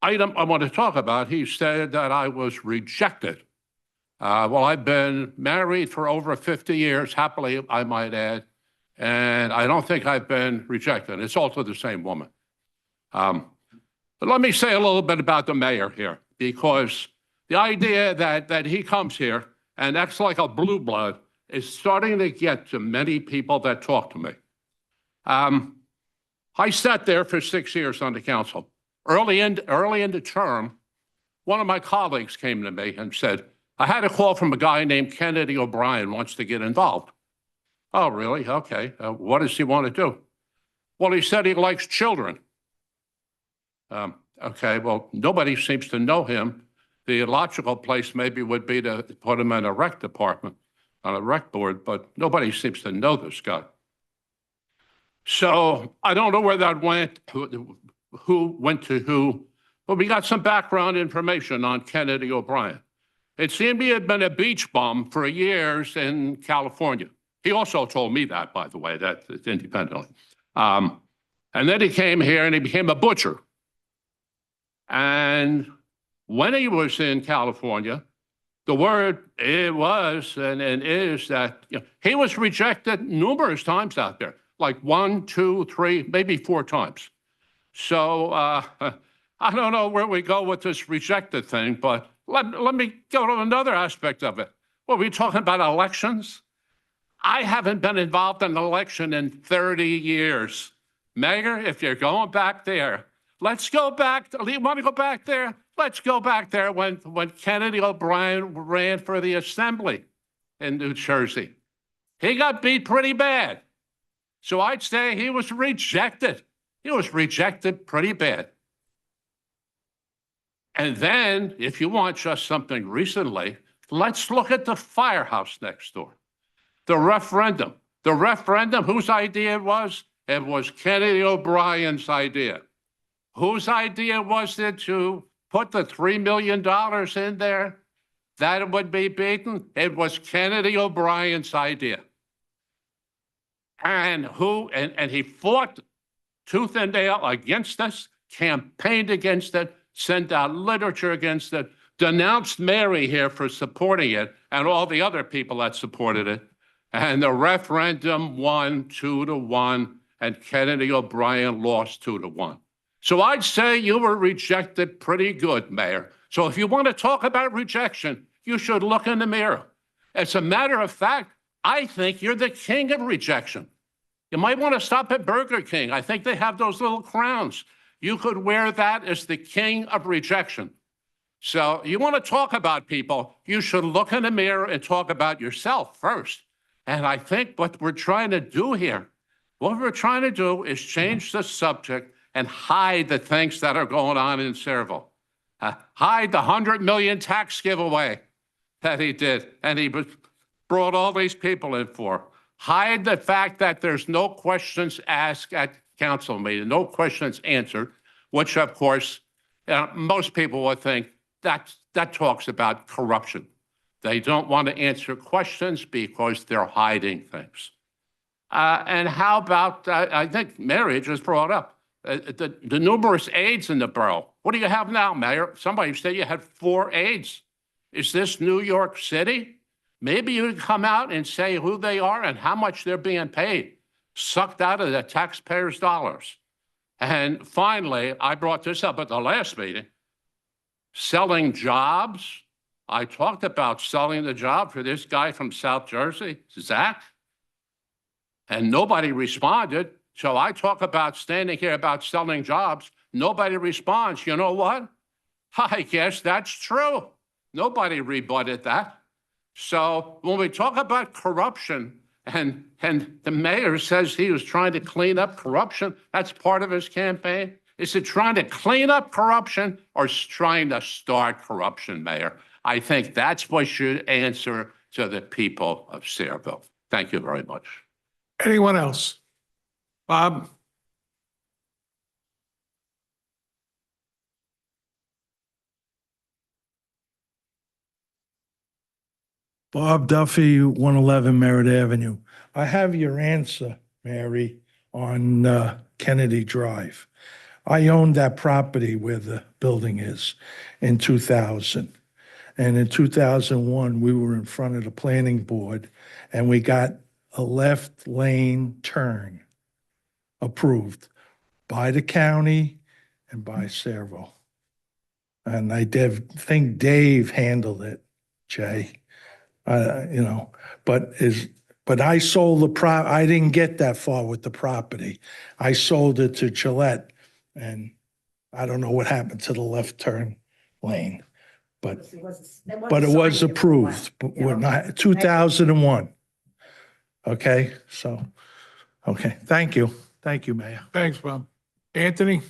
item I want to talk about, he said that I was rejected. Well, I've been married for over 50 years, happily, I might add. And I don't think I've been rejected. It's also the same woman. But let me say a little bit about the mayor here, because the idea that he comes here and acts like a blue blood is starting to get to many people that talk to me. I sat there for 6 years on the council. Early in the term, one of my colleagues came to me and said, I had a call from a guy named Kennedy O'Brien wants to get involved. Oh, really? Okay. What does he want to do? Well, he said he likes children. Okay, well, nobody seems to know him. The logical place maybe would be to put him in a rec department, on a rec board, but nobody seems to know this guy. So I don't know where that went, who went to who, but we got some background information on Kennedy O'Brien. It seemed he had been a beach bum for years in California. He also told me that, by the way, that independently. And then he came here and he became a butcher. And when he was in California, the word it was and is that he was rejected numerous times out there, like 1, 2, 3, maybe 4 times. So I don't know where we go with this rejected thing, but let me go to another aspect of it. Well, we're talking about elections. I haven't been involved in an election in 30 years. Mayor, if you're going back there, let's go back. You want to go back there? Let's go back there when Kennedy O'Brien ran for the assembly in New Jersey. He got beat pretty bad. So I'd say he was rejected. He was rejected pretty bad. And then, if you want just something recently, let's look at the firehouse next door. The referendum. The referendum, whose idea it was? It was Kennedy O'Brien's idea. Whose idea was it to put the $3 million in there that it would be beaten? It was Kennedy O'Brien's idea. And he fought tooth and nail against us, campaigned against it, sent out literature against it, denounced Mary here for supporting it and all the other people that supported it. And the referendum won 2-1, and Kennedy O'Brien lost 2-1. So I'd say you were rejected pretty good, Mayor. So if you want to talk about rejection, you should look in the mirror. As a matter of fact, I think you're the king of rejection. You might want to stop at Burger King. I think they have those little crowns. You could wear that as the king of rejection. So you want to talk about people, you should look in the mirror and talk about yourself first. And I think what we're trying to do here, what we're trying to do is change the subject and hide the things that are going on in Sayreville. Hide the $100 million tax giveaway that he did, and he brought all these people in for. Hide the fact that there's no questions asked at council meeting, no questions answered, which of course, most people would think that talks about corruption. They don't want to answer questions because they're hiding things. And how about, I think Mary just brought up, the numerous aides in the borough. What do you have now, Mayor? Somebody said you had 4 aides. Is this New York City? Maybe you could come out and say who they are and how much they're being paid, sucked out of the taxpayers' dollars. And finally, I brought this up at the last meeting, selling jobs. I talked about selling the job for this guy from South Jersey, Zach, and nobody responded. So I talk about standing here about selling jobs. Nobody responds. You know what? I guess that's true. Nobody rebutted that. So when we talk about corruption and the mayor says he was trying to clean up corruption, that's part of his campaign. Is it trying to clean up corruption or trying to start corruption, Mayor? I think that's what should answer to the people of Sayreville. Thank you very much. Anyone else? Bob? Bob Duffy, 111 Merritt Avenue. I have your answer, Mary, on Kennedy Drive. I owned that property where the building is in 2000. And in 2001, we were in front of the planning board and we got a left lane turn approved by the county and by Sayreville. And I think Dave handled it, Jay. But I sold I didn't get that far with the property. I sold it to Gillette, and I don't know what happened to the left turn lane, but it was approved. But we're not 2001. Okay, so okay, thank you, Mayor. Thanks, Bob. Anthony.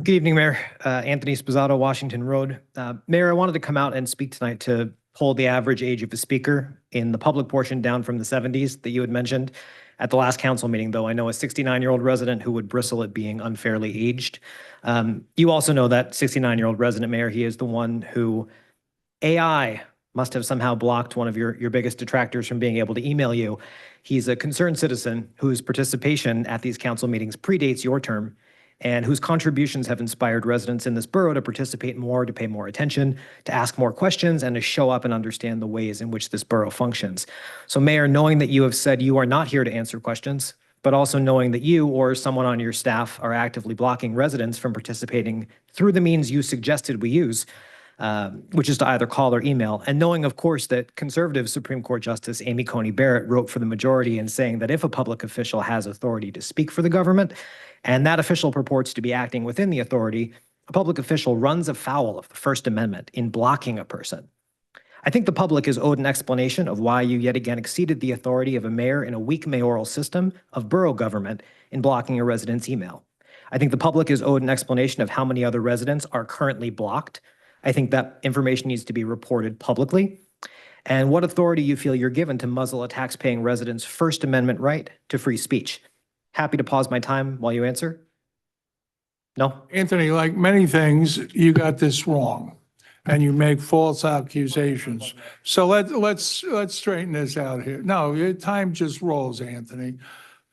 Good evening, Mayor. Anthony Sposato, Washington Road. Mayor, I wanted to come out and speak tonight to pull the average age of a speaker in the public portion down from the 70s that you had mentioned at the last council meeting, though I know a 69-year-old resident who would bristle at being unfairly aged. You also know that 69-year-old resident, Mayor, he is the one who AI must have somehow blocked one of your biggest detractors from being able to email you. He's a concerned citizen whose participation at these council meetings predates your term, and whose contributions have inspired residents in this borough to participate more, to pay more attention, to ask more questions, and to show up and understand the ways in which this borough functions. So, Mayor, knowing that you have said you are not here to answer questions, but also knowing that you or someone on your staff are actively blocking residents from participating through the means you suggested we use, which is to either call or email, and knowing, of course, that conservative Supreme Court Justice Amy Coney Barrett wrote for the majority in saying that if a public official has authority to speak for the government, and that official purports to be acting within the authority, a public official runs afoul of the First Amendment in blocking a person. I think the public is owed an explanation of why you yet again exceeded the authority of a mayor in a weak mayoral system of borough government in blocking a resident's email. I think the public is owed an explanation of how many other residents are currently blocked I think that information needs to be reported publicly. And what authority you feel you're given to muzzle a taxpaying resident's First Amendment right to free speech. Happy to pause my time while you answer. No? Anthony, like many things, you got this wrong and you make false accusations. So let's straighten this out here. No, your time just rolls, Anthony.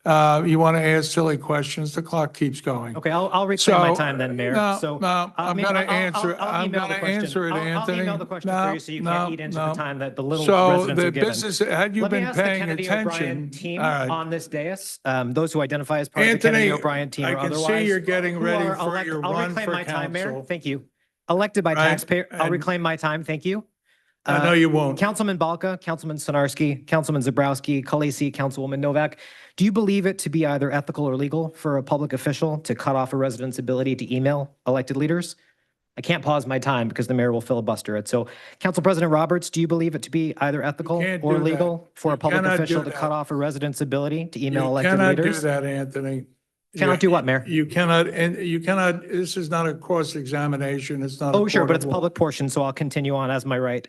You want to ask silly questions, the clock keeps going. Okay, I'll reclaim my So, time then, Mayor. no, So no, I'm maybe gonna I'll answer, I'm email the gonna question. answer it, I'll Anthony. email the question No, for you so you no, can't eat into no. the time that the little So residents the are given. business, had you Let me been ask the paying Kennedy attention. O'Brien team all right. on this dais, those who identify as part of the Kennedy Anthony, O'Brien team I or can otherwise. see you're getting who ready are for your I'll run reclaim for my time, Mayor. council. Thank you. Elected by Right, taxpayer, I'll and- reclaim my time. Thank you. I know you won't. Councilman Balka, Councilman Sonarski, Councilman Zabrowski, Khaleesi, Councilwoman Novak, do you believe it to be either ethical or legal for a public official to cut off a resident's ability to email elected leaders? I can't pause my time because the mayor will filibuster it. So, Council President Roberts, do you believe it to be either ethical can't or do that. legal for You a public cannot do official to that. cut off a resident's ability to email You elected cannot do leaders? that, Anthony. Cannot do what, Mayor? You cannot, and you cannot, this is not a cross-examination, it's not. a Oh, sure, court but of it's law. public portion, so I'll continue on as my right.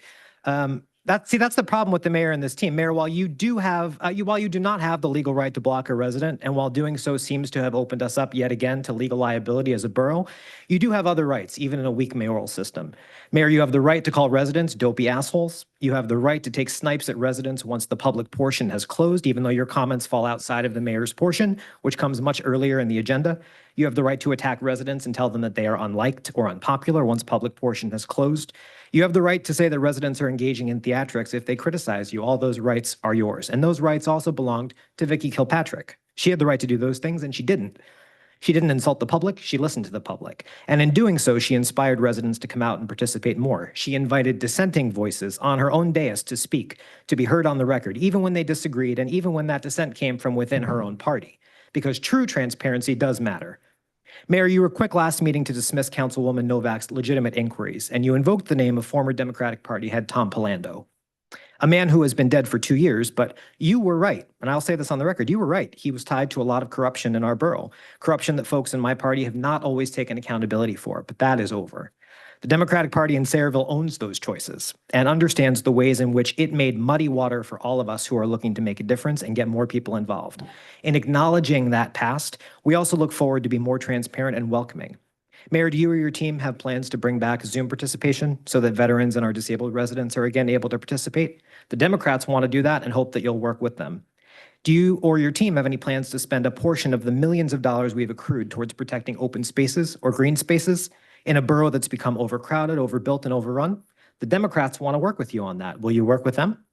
That's the problem with the mayor and this team. Mayor, while you do not have the legal right to block a resident, and while doing so seems to have opened us up yet again to legal liability as a borough, you do have other rights, even in a weak mayoral system. Mayor, you have the right to call residents dopey assholes. You have the right to take snipes at residents once the public portion has closed, even though your comments fall outside of the mayor's portion, which comes much earlier in the agenda. You have the right to attack residents and tell them that they are unliked or unpopular once public portion has closed. You have the right to say that residents are engaging in theatrics if they criticize you. All those rights are yours. And those rights also belonged to Vicky Kilpatrick. She had the right to do those things, and she didn't. She didn't insult the public. She listened to the public. And in doing so, she inspired residents to come out and participate more. She invited dissenting voices on her own dais to speak, to be heard on the record, even when they disagreed, and even when that dissent came from within her own party. Because true transparency does matter. Mayor, you were quick last meeting to dismiss Councilwoman Novak's legitimate inquiries, and you invoked the name of former Democratic Party head Tom Palando, a man who has been dead for 2 years, but you were right, and I'll say this on the record, you were right. He was tied to a lot of corruption in our borough, corruption that folks in my party have not always taken accountability for, but that is over. The Democratic Party in Sayreville owns those choices and understands the ways in which it made muddy water for all of us who are looking to make a difference and get more people involved. In acknowledging that past, we also look forward to be more transparent and welcoming. Mayor, do you or your team have plans to bring back Zoom participation so that veterans and our disabled residents are again able to participate? The Democrats want to do that and hope that you'll work with them. Do you or your team have any plans to spend a portion of the millions of dollars we've accrued towards protecting open spaces or green spaces in a borough that's become overcrowded, overbuilt, and overrun? The Democrats want to work with you on that. Will you work with them?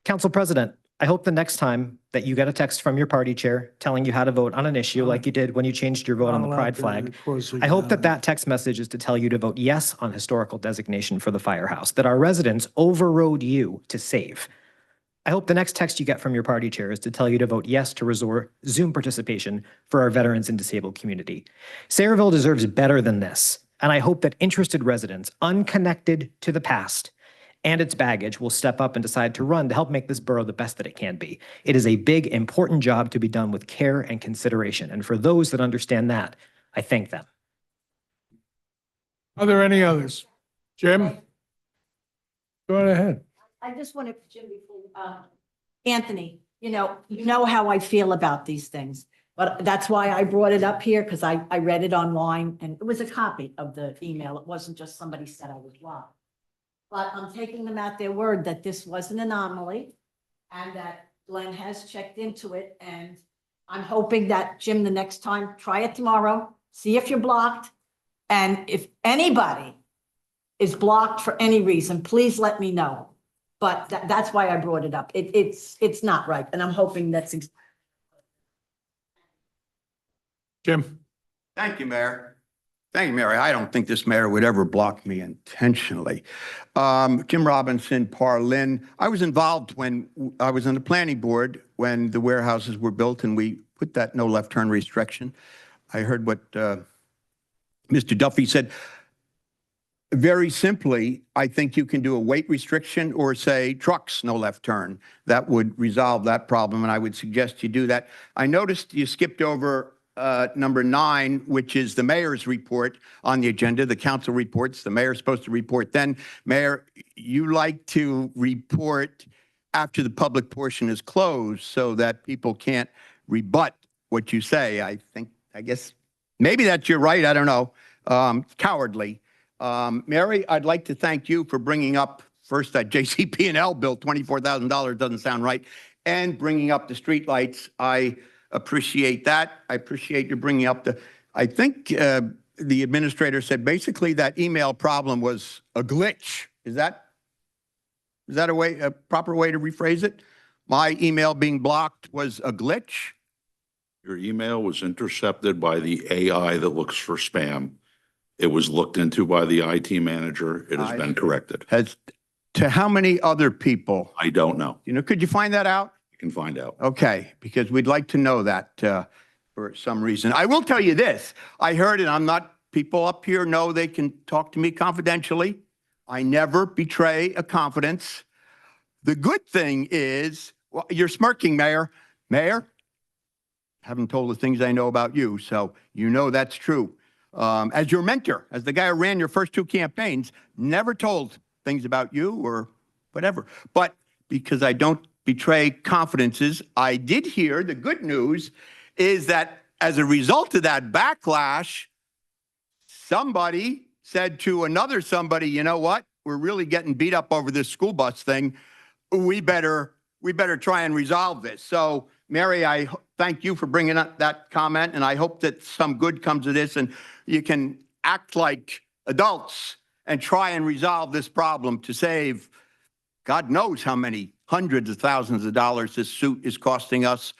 Council President, I hope the next time that you get a text from your party chair telling you how to vote on an issue like you did when you changed your vote on the pride flag, I hope that that text message is to tell you to vote yes on historical designation for the firehouse, that our residents overrode you to save. I hope the next text you get from your party chair is to tell you to vote yes to restore Zoom participation for our veterans and disabled community. Sayreville deserves better than this, and I hope that interested residents, unconnected to the past and its baggage, will step up and decide to run to help make this borough the best that it can be. It is a big, important job to be done with care and consideration, and for those that understand that, I thank them. Are there any others? Jim? Go ahead. I just wanted, Jim, Anthony, you know how I feel about these things, but that's why I brought it up here, because I read it online, and it was a copy of the email. It wasn't just somebody said I was wrong. But I'm taking them at their word that this was an anomaly and that Glenn has checked into it. And I'm hoping that, Jim, the next time, try it tomorrow, see if you're blocked. And if anybody is blocked for any reason, please let me know. But that's why I brought it up. It's not right. And I'm hoping that's. Jim? Thank you, Mayor. Thank you, Mary. I don't think this mayor would ever block me intentionally. Jim Robinson, Parlin. I was involved when I was on the planning board when the warehouses were built and we put that no left turn restriction. I heard what Mr. Duffy said. Very simply, I think you can do a weight restriction or say trucks, no left turn. That would resolve that problem, and I would suggest you do that. I noticed you skipped over number 9, which is the mayor's report on the agenda, the council reports. The mayor's supposed to report then. Mayor, you like to report after the public portion is closed so that people can't rebut what you say. I guess, maybe that's your right. I don't know. Cowardly. Mary, I'd like to thank you for bringing up first that JCP&L bill, $24,000 doesn't sound right, and bringing up the streetlights. I appreciate that. I appreciate you bringing up I think the administrator said basically that email problem was a glitch. Is that a proper way to rephrase it? My email being blocked was a glitch? Your email was intercepted by the AI that looks for spam. It was looked into by the IT manager. It has been corrected. To how many other people? I don't know. Could you find that out? You can find out. Okay, because we'd like to know that for some reason. I will tell you this. I heard, and people up here know they can talk to me confidentially. I never betray a confidence. The good thing is, well, you're smirking, Mayor. Mayor, haven't told the things I know about you, so you know that's true. As your mentor, as the guy who ran your first 2 campaigns, never told things about you or whatever. But because I don't betray confidences, I did hear the good news is that as a result of that backlash, somebody said to another somebody, you know what? We're really getting beat up over this school bus thing. We better try and resolve this. So, Mary, I thank you for bringing up that comment, and I hope that some good comes of this and you can act like adults and try and resolve this problem to save God knows how many hundreds of thousands of dollars this suit is costing us,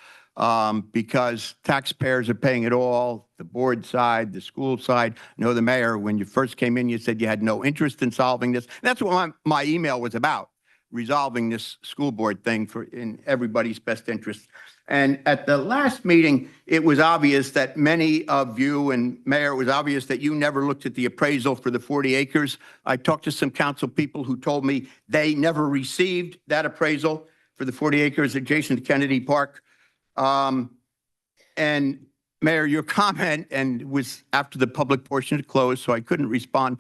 because taxpayers are paying it all, the board side, the school side. I know the mayor, when you first came in, you said you had no interest in solving this. That's what my email was about, resolving this school board thing in everybody's best interest. And at the last meeting, it was obvious that many of you, and Mayor, it was obvious that you never looked at the appraisal for the 40 acres. I talked to some council people who told me they never received that appraisal for the 40 acres adjacent to Kennedy Park. And Mayor, your comment, and it was after the public portion had closed, so I couldn't respond,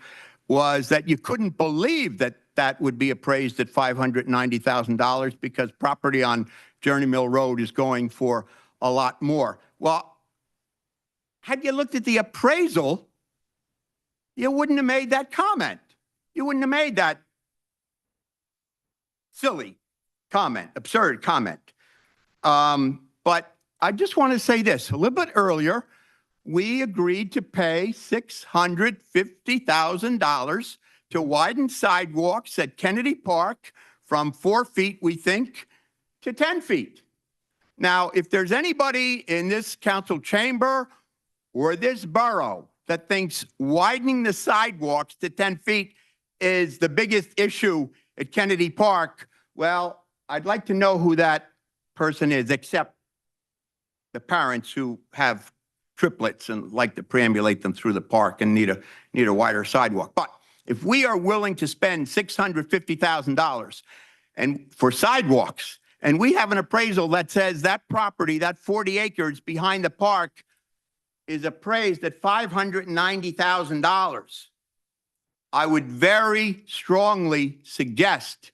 was that you couldn't believe that that would be appraised at $590,000 because property on Journey Mill Road is going for a lot more. Well, had you looked at the appraisal, you wouldn't have made that comment. You wouldn't have made that silly comment, absurd comment. But I just want to say this. A little bit earlier, we agreed to pay $650,000 to widen sidewalks at Kennedy Park from 4 feet, we think, to 10 feet. Now, if there's anybody in this council chamber or this borough that thinks widening the sidewalks to 10 feet is the biggest issue at Kennedy Park, well, I'd like to know who that person is, except the parents who have triplets and like to perambulate them through the park and need a wider sidewalk. But if we are willing to spend $650,000 and for sidewalks, and we have an appraisal that says that property, that 40 acres behind the park, is appraised at $590,000, I would very strongly suggest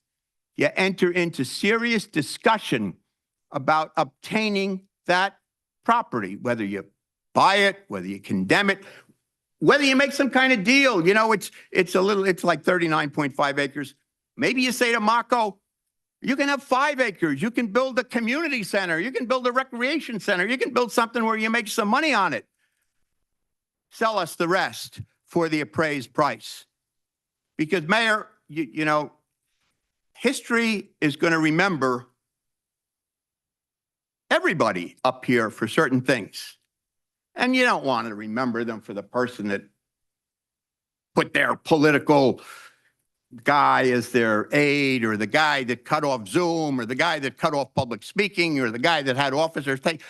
you enter into serious discussion about obtaining that property, whether you buy it, whether you condemn it, whether you make some kind of deal. You know, it's like 39.5 acres. Maybe you say to Mako, you can have 5 acres. You can build a community center. You can build a recreation center. You can build something where you make some money on it. Sell us the rest for the appraised price. Because, Mayor, you know, history is going to remember everybody up here for certain things. And you don't want to remember them for the person that put their political guy as their aide, or the guy that cut off Zoom, or the guy that cut off public speaking, or the guy that had officers take.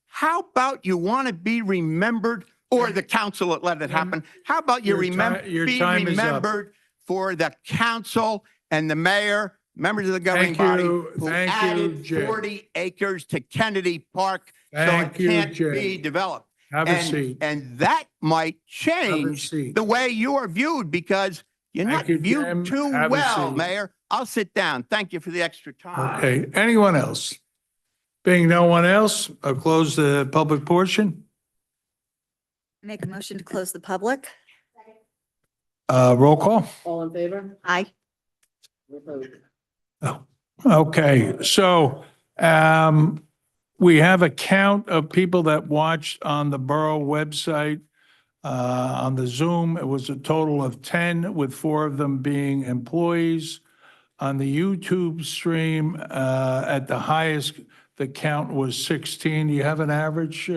How about you want to be remembered, or the council that let it happen? How about you be remembered for the council and the mayor, members of the governing body who added 40 acres to Kennedy Park so it can't be developed. Have a And, seat. and that might change seat. the way you are viewed because you're Thank not you, Jim. viewed too Have a well, seat. Mayor. I'll sit down. Thank you for the extra time. Okay, anyone else? Being no one else, I'll close the public portion. Make a motion to close the public. Roll call. All in favor? Aye. Okay, so we have a count of people that watched on the borough website. On the Zoom, it was a total of 10, with 4 of them being employees. On the YouTube stream, at the highest, the count was 16. Do you have an average?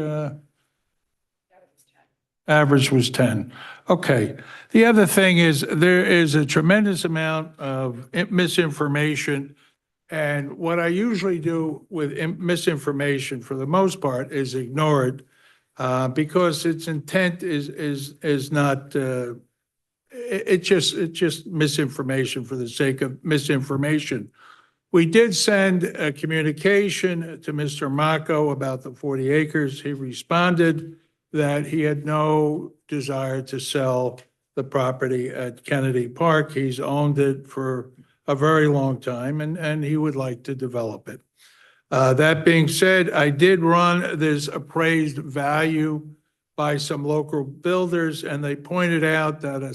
Average was 10. Okay. The other thing is there is a tremendous amount of misinformation. And what I usually do with misinformation for the most part is ignore it because its intent is not, it's just misinformation for the sake of misinformation. We did send a communication to Mr. Mako about the 40 acres. He responded that he had no desire to sell the property at Kennedy Park. He's owned it for a very long time and he would like to develop it. That being said, I did run this appraised value by some local builders and they pointed out that a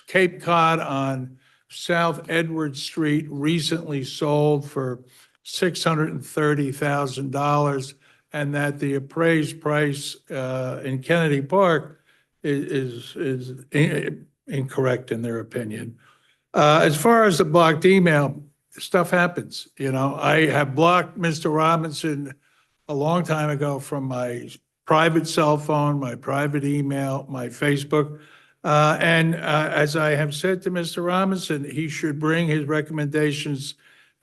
Cape Cod on South Edward Street recently sold for $630,000 and that the appraised price in Kennedy Park is incorrect in their opinion. As far as the blocked email, stuff happens. You know, I have blocked Mr. Robinson a long time ago from my private cell phone, my private email, my Facebook. As I have said to Mr. Robinson, he should bring his recommendations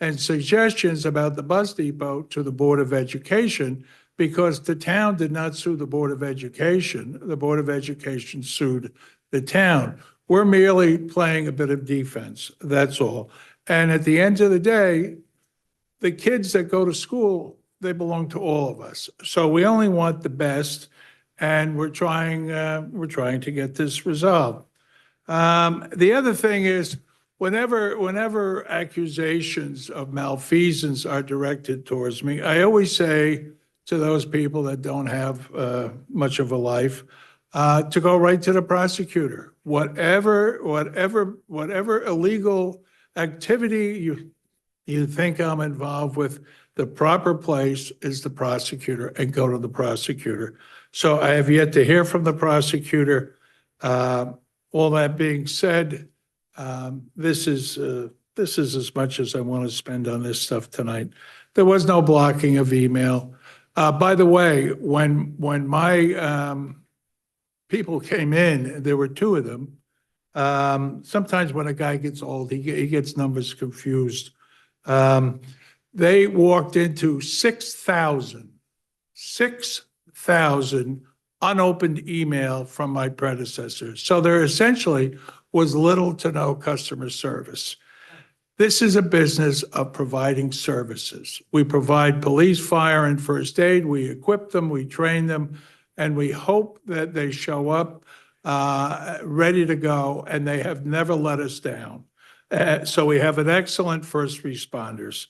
and suggestions about the bus depot to the Board of Education because the town did not sue the Board of Education. The Board of Education sued the town. We're merely playing a bit of defense, that's all. And at the end of the day, the kids that go to school, they belong to all of us. So we only want the best, and we're trying to get this resolved. The other thing is, whenever accusations of malfeasance are directed towards me, I always say to those people that don't have much of a life, to go right to the prosecutor. Whatever illegal activity you think I'm involved with, the proper place is the prosecutor and go to the prosecutor. So I have yet to hear from the prosecutor. All that being said, this is as much as I want to spend on this stuff tonight. There was no blocking of email. By the way, when my people came in, there were 2 of them. Sometimes when a guy gets old, he gets numbers confused. They walked into 6,000 unopened email from my predecessor. So there essentially was little to no customer service. This is a business of providing services. We provide police, fire, and first aid. We equip them, we train them, and we hope that they show up ready to go, and they have never let us down. So we have an excellent first responders.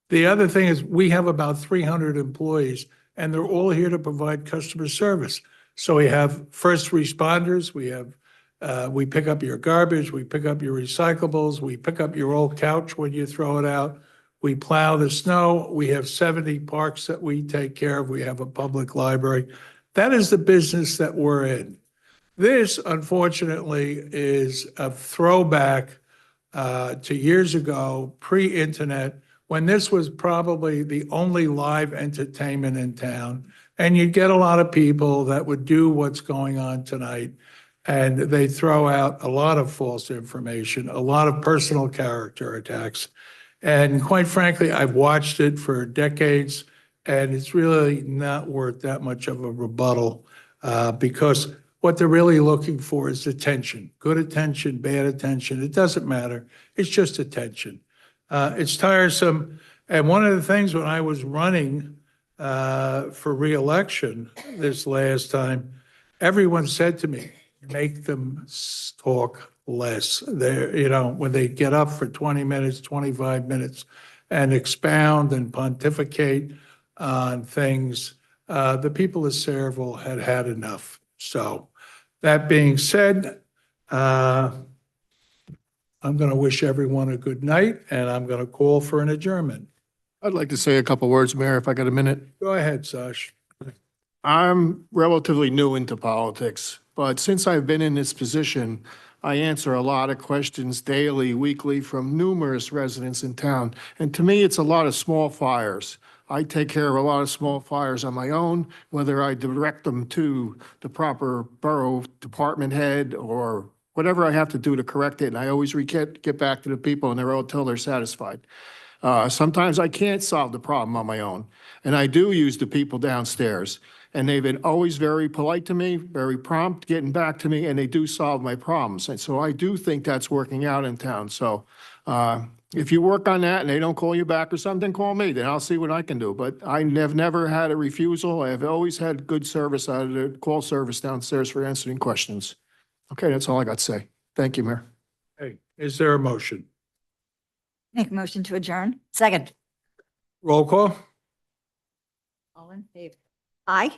The other thing is we have about 300 employees, and they're all here to provide customer service. So we have first responders, we pick up your garbage, we pick up your recyclables, we pick up your old couch when you throw it out. We plow the snow. We have 70 parks that we take care of. We have a public library. That is the business that we're in. This, unfortunately, is a throwback to years ago, pre-internet, when this was probably the only live entertainment in town. And you'd get a lot of people that would do what's going on tonight. And they throw out a lot of false information, a lot of personal character attacks. And quite frankly, I've watched it for decades, and it's really not worth that much of a rebuttal because what they're really looking for is attention. Good attention, bad attention, it doesn't matter. It's just attention. It's tiresome. And one of the things when I was running for reelection this last time, everyone said to me, make them talk less. When they get up for 20 minutes, 25 minutes and expound and pontificate on things, the people of Sayreville had had enough. So that being said, I'm going to wish everyone a good night, and I'm going to call for an adjournment. I'd like to say a couple words, Mayor, if I got a minute. Go ahead, Sash. I'm relatively new into politics, but since I've been in this position, I answer a lot of questions daily, weekly from numerous residents in town. And to me, it's a lot of small fires. I take care of a lot of small fires on my own, whether I direct them to the proper borough department head or whatever I have to do to correct it. And I always get back to the people and they're all till they're satisfied. Sometimes I can't solve the problem on my own, and I do use the people downstairs. And they've been always very polite to me, very prompt, getting back to me, and they do solve my problems. And so I do think that's working out in town. So if you work on that and they don't call you back or something, call me, then I'll see what I can do. But I have never had a refusal. I have always had good service out of the call service downstairs for answering questions. Okay, that's all I got to say. Thank you, Mayor. Hey, is there a motion? Make a motion to adjourn. Second. Roll call? All in favor? Aye.